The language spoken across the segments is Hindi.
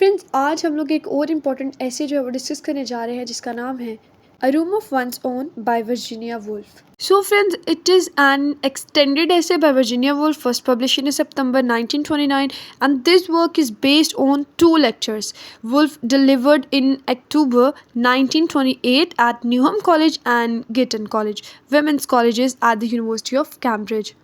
फ्रेंड्स, आज हम लोग एक और इम्पॉर्टेंट ऐसे जो है वो डिस्कस करने जा रहे हैं जिसका नाम है a room of one's own by Virginia Woolf. So friends, it is an extended essay by Virginia Woolf, first published in September 1929, and this work is based on two lectures Woolf delivered in October 1928 at Newham College and Girton College, women's colleges at the University of Cambridge.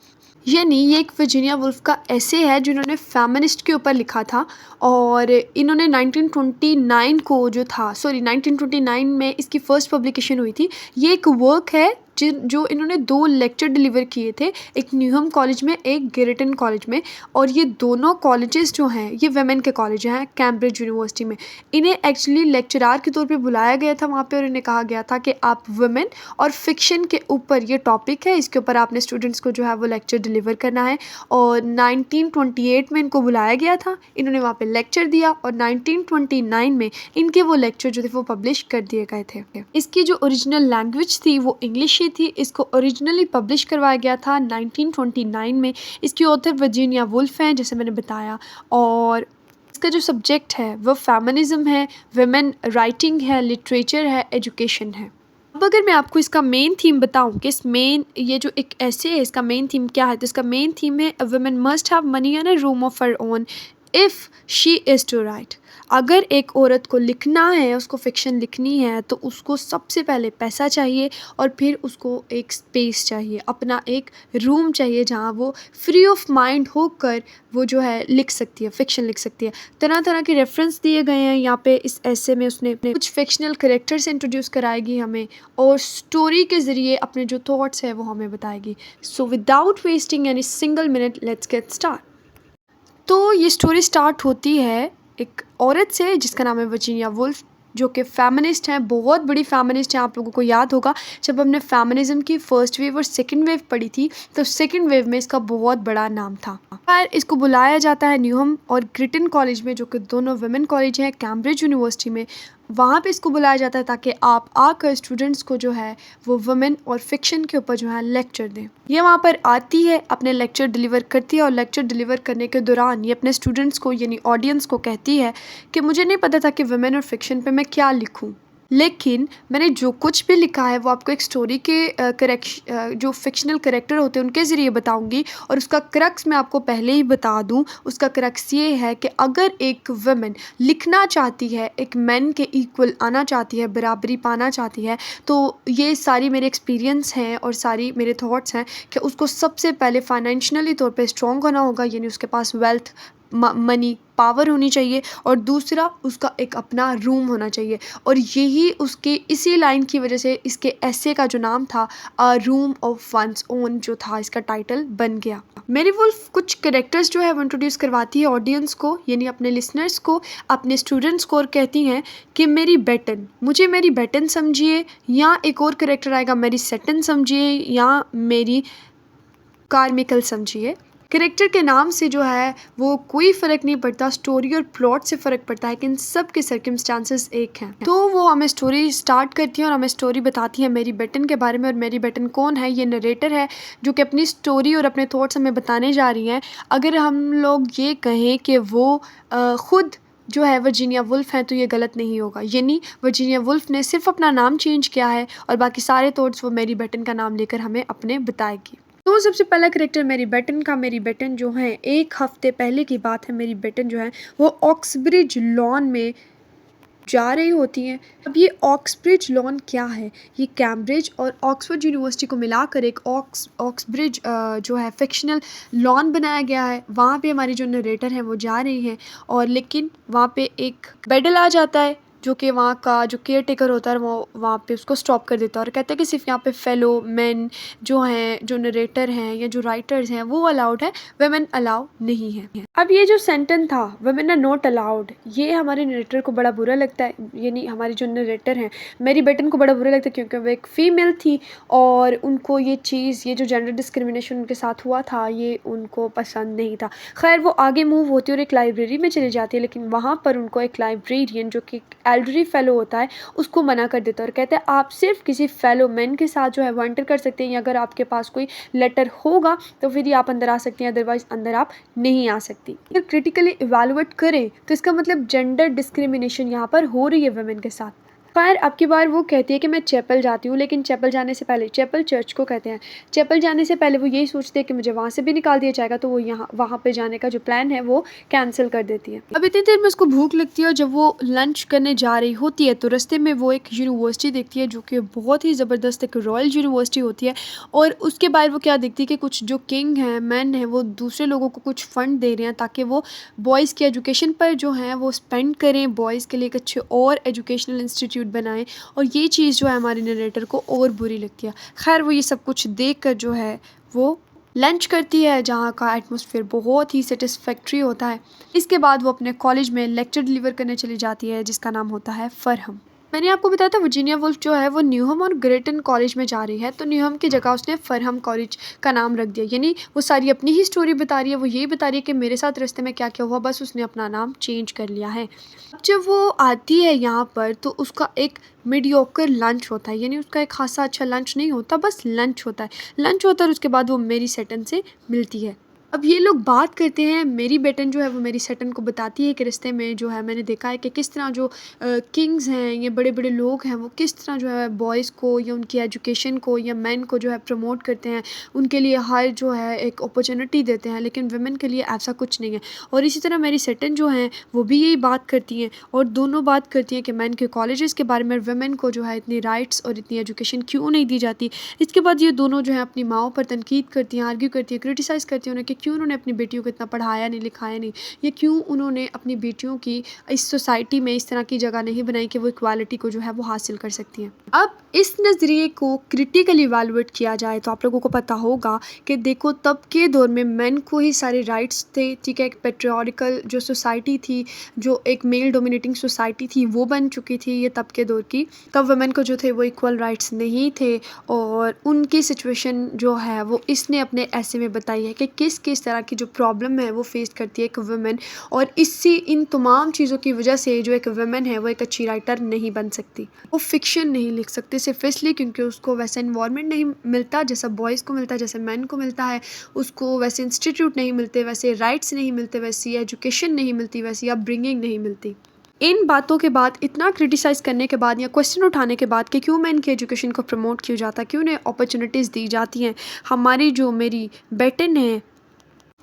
यानी ये एक वर्जीनिया वुल्फ का ऐसे है जिन्होंने फेमिनिस्ट के ऊपर लिखा था और इन्होंने 1929 को जो था 1929 में इसकी फ़र्स्ट पब्लिकेशन हुई थी. ये एक वर्क है जो इन्होंने 2 लेक्चर डिलीवर किए थे, एक न्यूहम कॉलेज में, एक गिरटन कॉलेज में. और ये दोनों कॉलेजेस जो हैं ये वेमेन के कॉलेज हैं कैम्ब्रिज यूनिवर्सिटी में. इन्हें एक्चुअली लेक्चरार के तौर पे बुलाया गया था वहाँ पे और इन्हें कहा गया था कि आप वुमेन और फिक्शन के ऊपर ये टॉपिक है, इसके ऊपर आपने स्टूडेंट्स को जो है वो लेक्चर डिलीवर करना है. और 1928 में इनको बुलाया गया था, इन्होंने वहाँ पे लेक्चर दिया और 1929 में इनके वो लेक्चर जो थे वो पब्लिश कर दिए गए थे. इसकी जो ओरिजिनल लैंग्वेज थी वो इंग्लिश थी. इसको ओरिजिनली पब्लिश करवाया गया था 1929 में. इसकी ऑथर वर्जीनिया वुल्फ हैं जैसे मैंने बताया, और इसका जो सब्जेक्ट है वो फेमिनिज्म है, वुमेन राइटिंग है, लिटरेचर है, एजुकेशन है. अब अगर मैं आपको इसका मेन थीम बताऊं कि इस मेन ये जो एक ऐसे है इसका मेन थीम क्या है, तो इसका मेन थीम है a woman must have money and a room of her own if she is to write. अगर एक औरत को लिखना है, उसको फ़िक्शन लिखनी है, तो उसको सबसे पहले पैसा चाहिए और फिर उसको एक स्पेस चाहिए, अपना एक रूम चाहिए जहाँ वो फ्री ऑफ माइंड होकर वो जो है लिख सकती है, फ़िक्शन लिख सकती है. तरह तरह के रेफरेंस दिए गए हैं यहाँ पे इस ऐसे में. उसने अपने कुछ फिक्शनल करेक्टर्स इंट्रोड्यूस कराएगी हमें और स्टोरी के ज़रिए अपने जो थॉट्स हैं वो हमें बताएगी. So without wasting any single minute let's get start. तो ये स्टोरी स्टार्ट होती है एक औरत से जिसका नाम है वर्जीनिया वुल्फ, जो कि फेमिनिस्ट हैं, बहुत बड़ी फेमिनिस्ट हैं. आप लोगों को याद होगा जब हमने फेमिनिज्म की फ़र्स्ट वेव और सेकंड वेव पढ़ी थी तो सेकंड वेव में इसका बहुत बड़ा नाम था. खैर, इसको बुलाया जाता है न्यूहम और गिरटन कॉलेज में, जो कि दोनों वुमेन कॉलेज हैं कैम्ब्रिज यूनिवर्सिटी में. वहाँ पे इसको बुलाया जाता है ताकि आप आकर स्टूडेंट्स को जो है वो वुमेन और फिक्शन के ऊपर जो है लेक्चर दें. ये वहाँ पर आती है, अपने लेक्चर डिलीवर करती है और लेक्चर डिलीवर करने के दौरान ये अपने स्टूडेंट्स को यानी ऑडियंस को कहती है कि मुझे नहीं पता था कि वुमेन और फिक्शन पे मैं क्या लिखूँ, लेकिन मैंने जो कुछ भी लिखा है वो आपको एक स्टोरी के जो फिक्शनल करेक्टर होते हैं उनके ज़रिए बताऊंगी. और उसका क्रक्स मैं आपको पहले ही बता दूं, उसका क्रक्स ये है कि अगर एक वुमेन लिखना चाहती है, एक मैन के इक्वल आना चाहती है, बराबरी पाना चाहती है, तो ये सारी मेरे एक्सपीरियंस हैं और सारी मेरे थॉट्स हैं कि उसको सबसे पहले फाइनेंशियली तौर पे स्ट्रॉन्ग होना होगा, यानी उसके पास वेल्थ, मनी, पावर होनी चाहिए, और दूसरा उसका एक अपना रूम होना चाहिए. और यही उसके इसी लाइन की वजह से इसके ऐसे का जो नाम था अ रूम ऑफ वंस ओन जो था इसका टाइटल बन गया. मेरी वुल्फ कुछ कैरेक्टर्स जो है वो इंट्रोड्यूस करवाती है ऑडियंस को, यानी अपने लिसनर्स को, अपने स्टूडेंट्स को, और कहती हैं कि मेरी बेटन, मुझे मेरी बेटन समझिए, या एक और कैरेक्टर आएगा मेरी सेटन समझिए, या मेरी कार्मिकल समझिए. कैरेक्टर के नाम से जो है वो कोई फ़र्क नहीं पड़ता, स्टोरी और प्लॉट से फ़र्क पड़ता है कि इन सब के सर्कमस्टांसेस एक हैं. तो वो हमें स्टोरी स्टार्ट करती हैं और हमें स्टोरी बताती है मेरी बेटन के बारे में. और मेरी बेटन कौन है? ये नरेटर है जो कि अपनी स्टोरी और अपने थॉट्स हमें बताने जा रही हैं. अगर हम लोग ये कहें कि वो ख़ुद जो है वर्जीनिया वुल्फ हैं तो ये गलत नहीं होगा. यानी वर्जीनिया वुल्फ ने सिर्फ अपना नाम चेंज किया है और बाकी सारे थॉट्स वो मेरी बेटन का नाम लेकर हमें अपने बताएगी. तो सबसे पहला करेक्टर मेरी बेटन का. मेरी बेटन जो है, एक हफ़्ते पहले की बात है, मेरी बेटन जो है वो ऑक्सब्रिज लॉन में जा रही होती हैं. अब ये ऑक्सब्रिज लॉन क्या है? ये कैम्ब्रिज और ऑक्सफोर्ड यूनिवर्सिटी को मिलाकर एक ऑक्सब्रिज जो है फिक्शनल लॉन बनाया गया है. वहाँ पे हमारी जो नरेटर हैं वो जा रही हैं, और लेकिन वहाँ पे एक बेडल आ जाता है जो कि वहाँ का जो केयर टेकर होता है वो वहाँ पे उसको स्टॉप कर देता है और कहता है कि सिर्फ यहाँ पे फेलो मैन जो हैं, जो नरेटर हैं या जो राइटर्स हैं वो अलाउड है, वेमेन अलाउ नहीं है. अब ये जो सेंटेंस था वेमेन आर नॉट अलाउड, ये हमारे नरेटर को बड़ा बुरा लगता है, यानी हमारी जो नरेटर हैं मेरी बेटन को बड़ा बुरा लगता है, क्योंकि वो एक फ़ीमेल थी और उनको ये चीज़, ये जो जेंडर डिस्क्रिमिनेशन उनके साथ हुआ था ये उनको पसंद नहीं था. खैर, वो आगे मूव होती है और एक लाइब्रेरी में चली जाती है, लेकिन वहाँ पर उनको एक लाइब्रेरियन जो कि एल्डरी फेलो होता है उसको मना कर देता है और कहता है आप सिर्फ किसी फेलो मैन के साथ जो है वो एंटर कर सकते हैं, या अगर आपके पास कोई लेटर होगा तो फिर ही आप अंदर आ सकती हैं, अदरवाइज अंदर आप नहीं आ सकती। अगर क्रिटिकली इवेलुएट करें तो इसका मतलब जेंडर डिस्क्रिमिनेशन यहाँ पर हो रही है वुमेन के साथ। खैर अब की बार वो कहती है कि मैं चैपल जाती हूँ, लेकिन चैपल जाने से पहले, चैपल चर्च को कहते हैं, चैपल जाने से पहले वो यही सोचते हैं कि मुझे वहाँ से भी निकाल दिया जाएगा, तो वो यहाँ वहाँ पे जाने का जो प्लान है वो कैंसिल कर देती है। अब इतनी देर में उसको भूख लगती है और जब वो लंच करने जा रही होती है तो रास्ते में वो एक यूनिवर्सिटी देखती है जो कि बहुत ही ज़बरदस्त एक रॉयल यूनिवर्सिटी होती है। और उसके बाद वो क्या देखती है कि कुछ जो किंग हैं, मैन हैं, वो दूसरे लोगों को कुछ फ़ंड दे रहे हैं ताकि वो बॉयज़ की एजुकेशन पर जो है वो स्पेंड करें, बॉयज़ के लिए एक अच्छे और एजुकेशनल इंस्टीट्यूट बनाएं। और ये चीज़ जो है हमारे नरेटर को और बुरी लगती है। खैर वो ये सब कुछ देख कर जो है वो लंच करती है जहाँ का एटमॉस्फेयर बहुत ही सेटिस्फैक्ट्री होता है। इसके बाद वो अपने कॉलेज में लेक्चर डिलीवर करने चली जाती है जिसका नाम होता है फरहम। मैंने आपको बताया था वर्जीनिया वुल्फ जो है वो न्यूहम और ग्रेटन कॉलेज में जा रही है, तो न्यूहम की जगह उसने फरहम कॉलेज का नाम रख दिया। यानी वो सारी अपनी ही स्टोरी बता रही है, वो यही बता रही है कि मेरे साथ रास्ते में क्या क्या हुआ, बस उसने अपना नाम चेंज कर लिया है। अब जब वो आती है यहाँ पर तो उसका एक मीडियोकर लंच होता है, यानी उसका एक खासा अच्छा लंच नहीं होता, बस लंच होता है। लंच होता है और उसके बाद वो मेरी सेटन से मिलती है। अब ये लोग बात करते हैं, मेरी बेटन जो है वो मेरी सेटन को बताती है कि रिश्ते में जो है मैंने देखा है कि किस तरह जो किंग्स हैं, ये बड़े बड़े लोग हैं, वो किस तरह जो है बॉयज़ को या उनकी एजुकेशन को या मैन को जो है प्रमोट करते हैं, उनके लिए हर जो है एक अपॉर्चुनिटी देते हैं, लेकिन वुमेन के लिए ऐसा कुछ नहीं है। और इसी तरह मेरी सेटन जो हैं वो भी यही बात करती हैं और दोनों बात करती हैं कि मैन के कॉलेजेस के बारे में वुमेन को जो है इतनी राइट्स और इतनी एजुकेशन क्यों नहीं दी जाती। इसके बाद ये दोनों जो है अपनी माओ पर तनकीद करती हैं, आर्ग्यू करती हैं, क्रिटिसाइज़ करती हैं उन्हें कि क्यों उन्होंने अपनी बेटियों को इतना पढ़ाया नहीं, लिखाया नहीं, या क्यों उन्होंने अपनी बेटियों की इस सोसाइटी में इस तरह की जगह नहीं बनाई कि वो इक्वालिटी को जो है वो हासिल कर सकती हैं। अब इस नज़रिए को क्रिटिकली इवैल्यूएट किया जाए तो आप लोगों को पता होगा कि देखो तब के दौर में मेन को ही सारे राइट्स थे, ठीक है। एक पेट्रियार्कल जो सोसाइटी थी, जो एक मेल डोमिनेटिंग सोसाइटी थी वो बन चुकी थी ये तब के दौर की। तब वुमेन को जो थे वो इक्वल राइट्स नहीं थे और उनकी सिचुएशन जो है वो इसने अपने ऐसे में बताई है कि किस किस तरह की जो प्रॉब्लम है वो फेस करती है एक वुमेन। और इससे इन तमाम चीज़ों की वजह से जो एक वुमेन है वो एक अच्छी राइटर नहीं बन सकती, वो फिक्शन नहीं लिख सकती, सिर्फ इसलिए क्योंकि उसको वैसा इन्वायरमेंट नहीं मिलता जैसा बॉयज़ को मिलता है, जैसे मैन को मिलता है। उसको वैसे इंस्टीट्यूट नहीं मिलते, वैसे राइट्स नहीं मिलते, वैसी एजुकेशन नहीं मिलती, वैसी अपब्रिंगिंग नहीं मिलती। इन बातों के बाद, इतना क्रिटिसाइज़ करने के बाद या क्वेश्चन उठाने के बाद कि क्यों मैन की एजुकेशन को प्रमोट किया जाता है, क्यों उन्हें अपॉर्चुनिटीज़ दी जाती हैं, हमारी जो मेरी बेटन है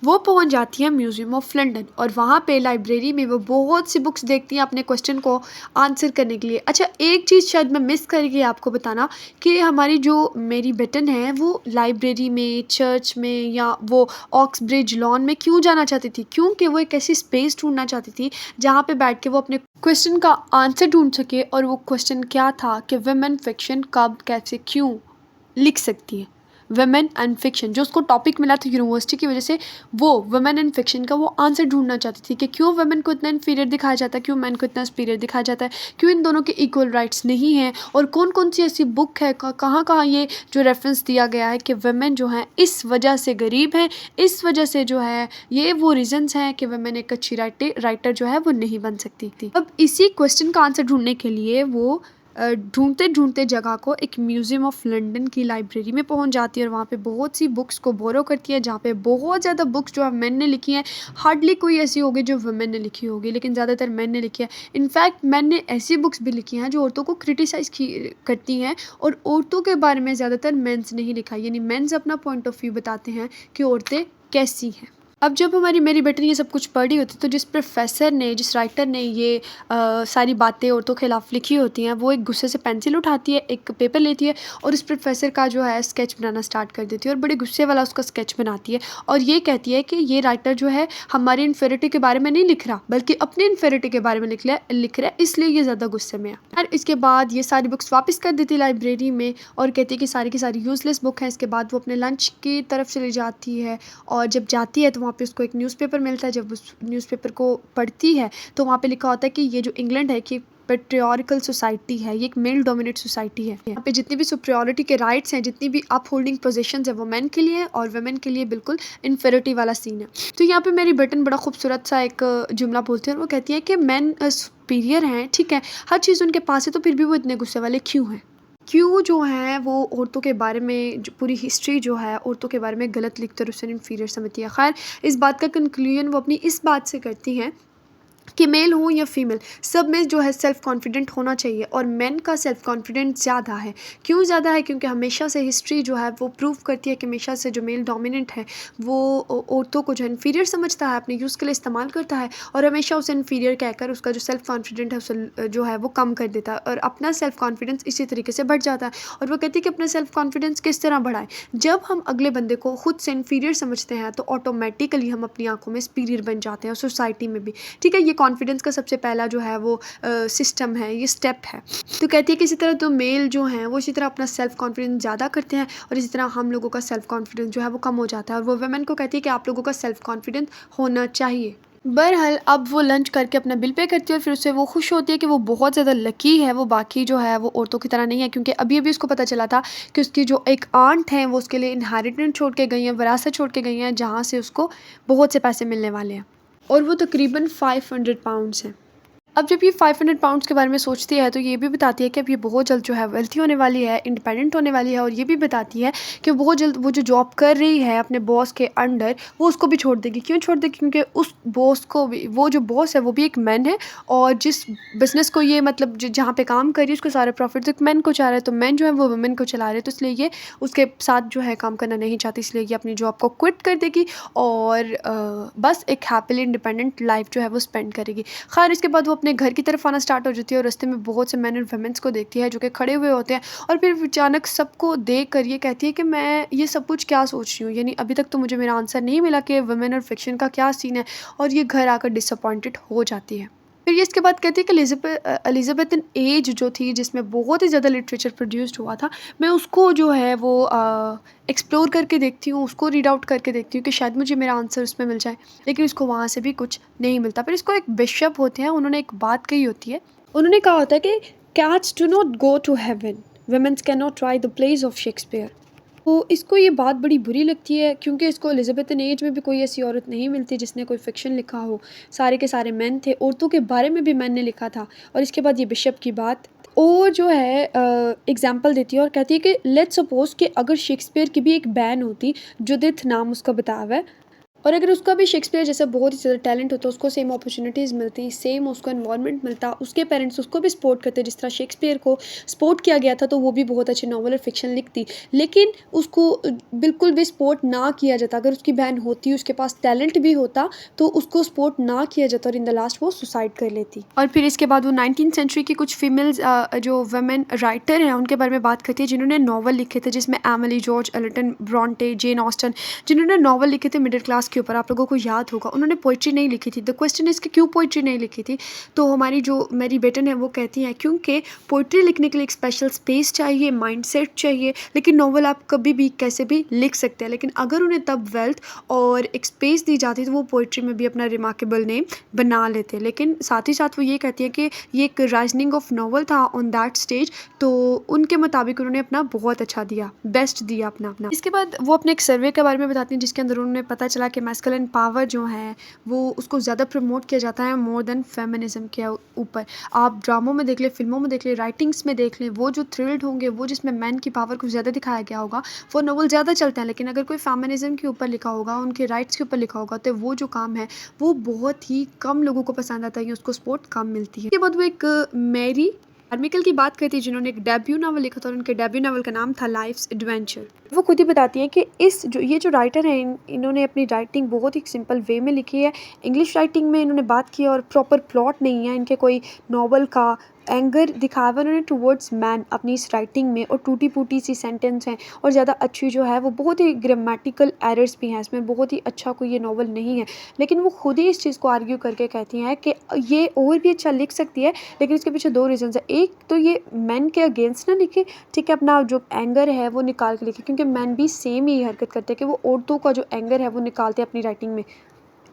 वो पहुंच जाती है म्यूज़ियम ऑफ लंदन और वहाँ पे लाइब्रेरी में वो बहुत सी बुक्स देखती हैं अपने क्वेश्चन को आंसर करने के लिए। अच्छा एक चीज़ शायद मैं मिस कर गई आपको बताना कि हमारी जो मेरी बेटन है वो लाइब्रेरी में, चर्च में या वो ऑक्स ब्रिज लॉन में क्यों जाना चाहती थी, क्योंकि वो एक ऐसी स्पेस ढूंढना चाहती थी जहाँ पे बैठ के वो अपने क्वेश्चन का आंसर ढूंढ सके। और वो क्वेश्चन क्या था कि वुमेन फिक्शन कब, कैसे, क्यों लिख सकती है। वुमेन एंड फिक्शन जो उसको टॉपिक मिला था यूनिवर्सिटी की वजह से, वो वुमेन एंड फिक्शन का वो आंसर ढूंढना चाहती थी कि क्यों वुमेन को इतना इन्फीरियर दिखाया जाता है, क्यों मैन को इतना सुपीरियर दिखाया जाता है, क्यों इन दोनों के इक्वल राइट्स नहीं हैं, और कौन कौन सी ऐसी बुक है, कहाँ कहाँ ये जो रेफरेंस दिया गया है कि वुमेन जो है इस वजह से गरीब हैं, इस वजह से जो है ये वो रीजंस हैं कि वुमेन एक अच्छी राइटर जो है वो नहीं बन सकती थी। अब इसी क्वेश्चन का आंसर ढूंढने के लिए वो ढूंढते ढूंढते जगह को एक म्यूज़ियम ऑफ लंदन की लाइब्रेरी में पहुंच जाती है और वहाँ पे बहुत सी बुक्स को बोरो करती है, जहाँ पे बहुत ज़्यादा बुक्स जो है मैन ने लिखी हैं। हार्डली कोई ऐसी होगी जो वुमेन ने लिखी होगी, लेकिन ज़्यादातर मैन ने लिखी है। इनफैक्ट मैन ने ऐसी बुक्स भी लिखी हैं जो औरतों को क्रिटिसाइज़ करती हैं और औरतों के बारे में ज़्यादातर मेंस नहीं लिखा, यानी मेंस अपना पॉइंट ऑफ व्यू बताते हैं कि औरतें कैसी हैं। अब जब मेरी बेटी ने ये सब कुछ पढ़ी होती तो जिस प्रोफेसर ने, जिस राइटर ने ये सारी बातें औरतों के खिलाफ लिखी होती हैं, वो एक गुस्से से पेंसिल उठाती है, एक पेपर लेती है और उस प्रोफेसर का जो है स्केच बनाना स्टार्ट कर देती है और बड़े गुस्से वाला उसका स्केच बनाती है और ये कहती है कि ये राइटर जो है हमारी इन्फेरिटी के बारे में नहीं लिख रहा, बल्कि अपनी इन्फेरिटी के बारे में लिख रहा है, इसलिए ये ज़्यादा गुस्से में है। और इसके बाद ये सारी बुक्स वापस कर देती लाइब्रेरी में और कहती है कि सारी की सारी यूज़लेस बुक हैं। इसके बाद वो अपने लंच की तरफ चली जाती है और जब जाती है तो वहाँ पे उसको एक न्यूज़पेपर मिलता है। जब उस न्यूज़पेपर को पढ़ती है तो वहाँ पे लिखा होता है कि ये जो इंग्लैंड है कि पेट्रियार्कल सोसाइटी है, ये एक मेल डोमिनेट सोसाइटी है। यहाँ पे जितनी भी सुप्रियोरिटी के राइट्स हैं, जितनी भी अप होल्डिंग पोजीशंस है वो मेन के लिए और वुमेन के लिए बिल्कुल इन्फेरिटी वाला सीन है। तो यहाँ पे मेरी बेटन बड़ा खूबसूरत सा एक जुमला बोलती है और वो कहती है कि मेन सुपीरियर हैं, ठीक है, हर चीज़ उनके पास है, तो फिर भी वो इतने गुस्से वाले क्यों हैं? क्यों जो है वो औरतों के बारे में जो पूरी हिस्ट्री जो है औरतों के बारे में गलत लिखते और उसे इन्फीरियर समझती है। खैर, इस बात का कंक्लूजन वो अपनी इस बात से करती हैं कि मेल हो या फीमेल, सब में जो है सेल्फ़ कॉन्फिडेंट होना चाहिए और मेन का सेल्फ़ कॉन्फिडेंस ज़्यादा है। क्यों ज़्यादा है? क्योंकि हमेशा से हिस्ट्री जो है वो प्रूव करती है कि हमेशा से जो मेल डोमिनेंट है वो औरतों को जो है इन्फीरियर समझता है, अपने यूज़ के लिए इस्तेमाल करता है और हमेशा उसे इन्फीरियर कहकर उसका जो सेल्फ़ कॉन्फिडेंट है उसे जो है वो कम कर देता है और अपना सेल्फ़ कॉन्फिडेंस इसी तरीके से बढ़ जाता है। और वो कहती है कि अपना सेल्फ़ कॉन्फिडेंस किस तरह बढ़ाएँ? जब हम अगले बंदे को खुद से इन्फीरियर समझते हैं तो ऑटोमेटिकली हम अपनी आँखों में सुपीरियर बन जाते हैं और सोसाइटी में भी, ठीक है? ये कॉन्फिडेंस का सबसे पहला जो है वो सिस्टम है, ये स्टेप है। तो कहती है कि इसी तरह तो मेल जो हैं वो इसी तरह अपना सेल्फ़ कॉन्फिडेंस ज़्यादा करते हैं और इसी तरह हम लोगों का सेल्फ़ कॉन्फिडेंस जो है वो कम हो जाता है और वो वुमेन को कहती है कि आप लोगों का सेल्फ़ कॉन्फिडेंस होना चाहिए। बहरहाल अब वो लंच करके अपना बिल पे करती है और फिर उससे वो खुश होती है कि वो बहुत ज़्यादा लकी है, वो बाकी जो है वो औरतों की तरह नहीं है, क्योंकि अभी-अभी उसको पता चला था कि उसकी जो एक आंट हैं वो उसके लिए इनहेरिटेंस छोड़ के गई हैं, विरासत छोड़ के गई हैं, जहाँ से उसको बहुत से पैसे मिलने वाले हैं और वो तकरीबन 500 पाउंड्स हैं। अब जब ये 500 पाउंड्स के बारे में सोचती है तो ये भी बताती है कि अब ये बहुत जल्द जो है वेल्थी होने वाली है, इंडिपेंडेंट होने वाली है और ये भी बताती है कि बहुत जल्द वो जो जॉब कर रही है अपने बॉस के अंडर वो उसको भी छोड़ देगी। क्यों छोड़ देगी? क्योंकि उस बॉस को भी, वो जो बॉस है वो भी एक मैन है और जिस बिज़नेस को ये मतलब जहाँ पे काम कर रही है उसके सारे प्रॉफिट तो एक मैन को जा रहा है, तो मैन जो है वो वुमेन को चला रहे हैं, तो इसलिए ये उसके साथ जो है काम करना नहीं चाहती, इसलिए ये अपनी जॉब को क्विट कर देगी और बस एक हैप्पीली इंडिपेंडेंट लाइफ जो है वो स्पेंड करेगी। खैर, इसके बाद वो अपने घर की तरफ आना स्टार्ट हो जाती है और रास्ते में बहुत से मैन एंड वुमेन्स को देखती है जो कि खड़े हुए होते हैं और फिर अचानक सबको देख कर ये कहती है कि मैं ये सब कुछ क्या सोच रही हूँ, यानी अभी तक तो मुझे मेरा आंसर नहीं मिला कि वुमेन और फिक्शन का क्या सीन है, और ये घर आकर डिसअपॉइंटेड हो जाती है। फिर ये इसके बाद कहती है कि एलिज़ाबेथन एज जो थी जिसमें बहुत ही ज़्यादा लिटरेचर प्रोड्यूस्ड हुआ था, मैं उसको जो है वो एक्सप्लोर करके देखती हूँ, उसको रीड आउट करके देखती हूँ कि शायद मुझे मेरा आंसर उसमें मिल जाए, लेकिन उसको वहाँ से भी कुछ नहीं मिलता। फिर इसको एक बिशप होते हैं, उन्होंने एक बात कही होती है, उन्होंने कहा होता है कि cats do not go to heaven, womens can not try the place of Shakespeare. तो इसको ये बात बड़ी बुरी लगती है क्योंकि इसको एलिज़ाबेथन एज में भी कोई ऐसी औरत नहीं मिलती जिसने कोई फ़िक्शन लिखा हो। सारे के सारे मेन थे, औरतों के बारे में भी मैन ने लिखा था। और इसके बाद ये बिशप की बात और जो है एग्ज़ाम्पल देती है और कहती है कि लेट्स सपोज़ कि अगर शेक्सपियर की भी एक बहन होती, जुडिथ नाम उसका बतावा है, और अगर उसका भी शेक्सपियर जैसा बहुत ही ज़्यादा टैलेंट होता, उसको सेम अपॉर्चुनिटीज़ मिलती, सेम उसको एनवायरनमेंट मिलता, उसके पेरेंट्स उसको भी सपोर्ट करते जिस तरह शेक्सपियर को सपोर्ट किया गया था, तो वो भी बहुत अच्छे नॉवल और फिक्शन लिखती, लेकिन उसको बिल्कुल भी सपोर्ट ना किया जाता। अगर उसकी बहन होती, उसके पास टैलेंट भी होता, तो उसको सपोर्ट ना किया जाता और इन द लास्ट वो सुसाइड कर लेती। और फिर इसके बाद वो 19th सेंचुरी की कुछ फीमेल्स जो वुमेन राइटर हैं उनके बारे में बात करती है जिन्होंने नॉवल लिखे थे, जिसमें Emily, George Eliot Bronte, Jane Austen, जिन्होंने नॉवल लिखे थे मिडिल क्लास के ऊपर। आप लोगों को याद होगा उन्होंने पोइट्री नहीं लिखी थी। द क्वेश्चन इज़ कि क्यों पोइट्री नहीं लिखी थी? तो हमारी जो मेरी बेटन है वो कहती हैं क्योंकि पोइट्री लिखने के लिए एक स्पेशल स्पेस चाहिए, माइंडसेट चाहिए, लेकिन नॉवल आप कभी भी कैसे भी लिख सकते हैं, लेकिन अगर उन्हें तब वेल्थ और एक स्पेस दी जाती तो वो पोइट्री में भी अपना रिमार्केबल नेम बना लेते। लेकिन साथ ही साथ वो ये कहती है कि ये एक राइजनिंग ऑफ नॉवल था ऑन दैट स्टेज, तो उनके मुताबिक उन्होंने अपना बहुत अच्छा दिया, बेस्ट दिया अपना। इसके बाद वो अपने एक सर्वे के बारे में बताती हैं जिसके अंदर उन्होंने पता चला कि मैस्कुलिन पावर जो है वो उसको ज़्यादा प्रमोट किया जाता है मोर देन फेमिनिज्म के ऊपर। आप ड्रामों में देख लें, फिल्मों में देख लें, राइटिंग्स में देख लें, वो जो थ्रिल्ड होंगे, वो जिसमें मैन की पावर को ज़्यादा दिखाया गया होगा, वो नॉवल ज़्यादा चलते हैं। लेकिन अगर कोई फेमिनिज्म के ऊपर लिखा होगा, उनके राइट्स के ऊपर लिखा होगा, तो वो जो काम है वो बहुत ही कम लोगों को पसंद आता है या उसको सपोर्ट कम मिलती है। इसके बाद वो एक मैरी कार्मिकल की बात करती है जिन्होंने एक डेब्यू नावल लिखा था और उनके डेब्यू नावल का नाम था लाइफ्स एडवेंचर। वो खुद ही बताती हैं कि ये जो राइटर हैं इन्होंने अपनी राइटिंग बहुत ही सिंपल वे में लिखी है। इंग्लिश राइटिंग में इन्होंने बात की और प्रॉपर प्लॉट नहीं है इनके कोई नॉवल का, एंगर दिखाया हुआ उन्होंने टुवर्ड्स मैन अपनी इस राइटिंग में, और टूटी फूटी सी सेंटेंस हैं और ज़्यादा अच्छी जो है वो बहुत ही ग्रामेटिकल एरर्स भी हैं इसमें, बहुत ही अच्छा कोई ये नॉवल नहीं है। लेकिन वो खुद ही इस चीज़ को आर्ग्यू करके कहती हैं कि ये और भी अच्छा लिख सकती है, लेकिन इसके पीछे दो रीज़न्स है। एक तो ये मैन के अगेंस्ट ना लिखे, ठीक है, अपना जो एंगर है वो निकाल के लिखे, क्योंकि मैन भी सेम ही हरकत करते हैं कि वो औरतों का जो एंगर है वो निकालते हैं अपनी राइटिंग में।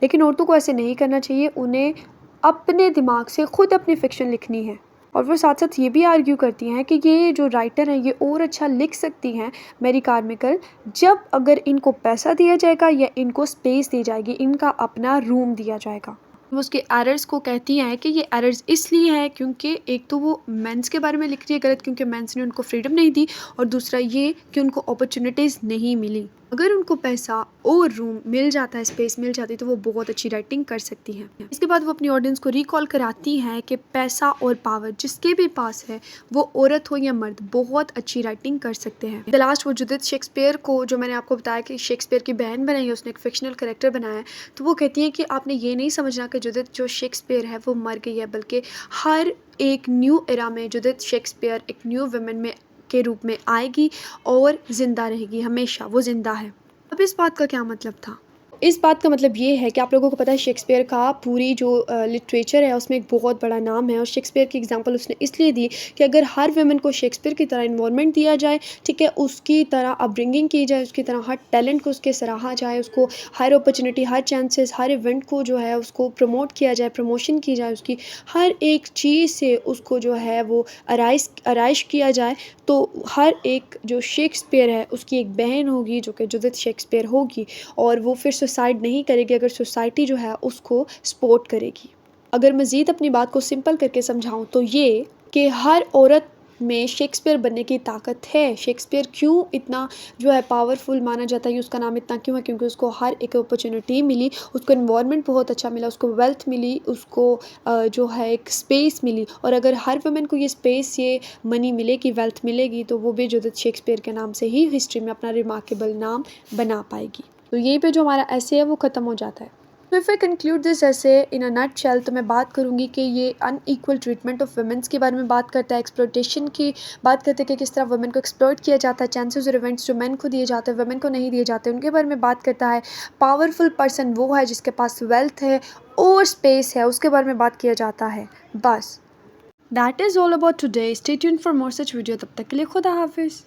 लेकिन औरतों को ऐसे नहीं करना चाहिए, उन्हें अपने दिमाग से खुद अपनी फ़िक्शन लिखनी है। और वो साथ साथ ये भी आर्ग्यू करती हैं कि ये जो राइटर हैं ये और अच्छा लिख सकती हैं मैरी कार्मिकल, जब अगर इनको पैसा दिया जाएगा या इनको स्पेस दी जाएगी, इनका अपना रूम दिया जाएगा। वो उसके एरर्स को कहती हैं कि ये एरर्स इसलिए हैं क्योंकि एक तो वो मेंस के बारे में लिख रही है गलत, क्योंकि मेंस ने उनको फ्रीडम नहीं दी, और दूसरा ये कि उनको अपॉर्चुनिटीज़ नहीं मिली। अगर उनको पैसा और रूम मिल जाता है, स्पेस मिल जाती है, तो वो बहुत अच्छी राइटिंग कर सकती हैं। इसके बाद वो अपनी ऑडियंस को रिकॉल कराती हैं कि पैसा और पावर जिसके भी पास है, वो औरत हो या मर्द, बहुत अच्छी राइटिंग कर सकते हैं। द लास्ट वो जुडिथ शेक्सपियर को, जो मैंने आपको बताया कि शेक्सपियर की बहन बनाई है, उसने एक फिक्शनल कैरेक्टर बनाया है, तो वो कहती हैं कि आपने ये नहीं समझना कि जुडिथ जो शेक्सपियर है वो मर गई है, बल्कि हर एक न्यू एरा में जुडिथ शेक्सपियर एक न्यू वुमेन में के रूप में आएगी और ज़िंदा रहेगी, हमेशा वो ज़िंदा है। अब इस बात का क्या मतलब था? इस बात का मतलब ये है कि आप लोगों को पता है शेक्सपियर का पूरी जो लिटरेचर है उसमें एक बहुत बड़ा नाम है, और शेक्सपियर की एग्जांपल उसने इसलिए दी कि अगर हर वुमेन को शेक्सपियर की तरह इन्वॉल्वमेंट दिया जाए, ठीक है, उसकी तरह अपब्रिंगिंग की जाए, उसकी तरह हर टैलेंट को उसके सराहा जाए, उसको हर अपॉर्चुनिटी, हर चांसेस, हर इवेंट को जो है उसको प्रमोट किया जाए, प्रमोशन की जाए, उसकी हर एक चीज़ से उसको जो है वो आराइश किया जाए, तो हर एक जो शेक्सपियर है उसकी एक बहन होगी जो कि जुडिथ शेक्सपियर होगी, और वो फिर सुसाइड नहीं करेगी अगर सोसाइटी जो है उसको सपोर्ट करेगी। अगर मज़ीद अपनी बात को सिंपल करके समझाऊँ तो ये कि हर औरत में शेक्सपियर बनने की ताकत है। शेक्सपियर क्यों इतना जो है पावरफुल माना जाता है, उसका नाम इतना क्यों है, क्योंकि उसको हर एक अपॉर्चुनिटी मिली, उसको इन्वायरमेंट बहुत अच्छा मिला, उसको वेल्थ मिली, उसको जो है एक स्पेस मिली। और अगर हर वुमेन को ये स्पेस, ये मनी मिलेगी, वेल्थ मिलेगी, तो वो भी जुडिथ शेक्सपियर के नाम से ही हिस्ट्री में अपना रिमार्केबल नाम बना पाएगी। तो यहीं पे जो हमारा ऐसे है वो ख़त्म हो जाता है। तो इफ़ आई कंक्लूड दिस ऐसे इन अ नटशेल, तो मैं बात करूँगी कि ये अनइक्वल ट्रीटमेंट ऑफ वुमेन्स के बारे में बात करता है, एक्सप्लॉयटेशन की बात करते हैं कि किस तरह वुमेन को एक्सप्लॉयट किया जाता है, चांसेस और इवेंट्स जो मेन को दिए जाते हैं वुमेन को नहीं दिए जाते, उनके बारे में बात करता है। पावरफुल पर्सन वो है जिसके पास वेल्थ है और स्पेस है, उसके बारे में बात किया जाता है। बस that is all about today. Stay tuned for more such video. तब तक के लिए खुदा हाफिज़।